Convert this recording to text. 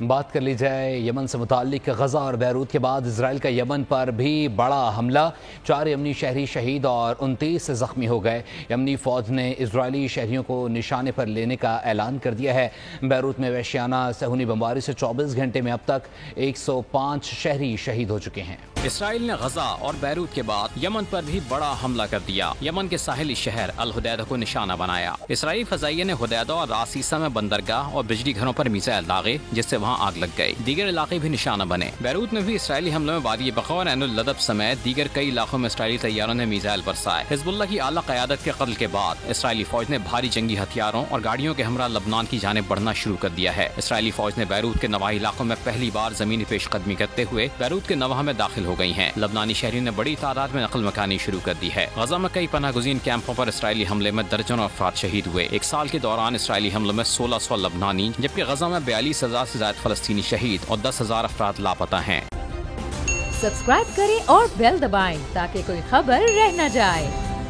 بات کر لی جائے یمن سے متعلق غزہ اور بیروت کے بعد اسرائیل کا یمن پر بھی بڑا حملہ، 4 یمنی شہری شہید اور 29 زخمی ہو گئے۔ یمنی فوج نے اسرائیلی شہریوں کو نشانے پر لینے کا اعلان کر دیا ہے۔ بیروت میں وحشیانہ صہیونی بمباری سے 24 گھنٹے میں اب تک 105 شہری شہید ہو چکے ہیں۔ اسرائیل نے غزہ اور بیروت کے بعد یمن پر بھی بڑا حملہ کر دیا۔ یمن کے ساحلی شہر الحدیدہ کو نشانہ بنایا۔ اسرائیلی فضائیہ نے حدیدہ اور راس عیسیٰ میں بندرگاہ اور بجلی گھروں پر میزائل داغے، جس سے وہاں آگ لگ گئی۔ دیگر علاقے بھی نشانہ بنے۔ بیروت میں بھی اسرائیلی حملوں میں وادی بقا اور عین اللدب سمیت دیگر کئی علاقوں میں اسرائیلی طیاروں نے میزائل برسائے۔ حزب اللہ کی اعلیٰ قیادت کے قتل کے بعد اسرائیلی فوج نے بھاری جنگی ہتھیاروں اور گاڑیوں کے ہمراہ لبنان کی جانب بڑھنا شروع کر دیا ہے۔ اسرائیلی فوج نے بیروت کے نواحی علاقوں میں پہلی بار زمینی پیش قدمی کرتے ہوئے بیروت کے نواح میں داخل ہو گئی ہیں۔ لبنانی شہریوں نے بڑی تعداد میں نقل مکانی شروع کر دی ہے۔ غزہ میں کئی پناہ گزین کیمپوں پر اسرائیلی حملے میں درجنوں افراد شہید ہوئے۔ ایک سال کے دوران اسرائیلی حملوں میں 1600 لبنانی، جبکہ غزہ میں 42,000 سے زائد فلسطینی شہید اور 10,000 افراد لاپتہ ہیں۔ سبسکرائب کریں اور بیل دبائیں تاکہ کوئی خبر رہ نہ جائے۔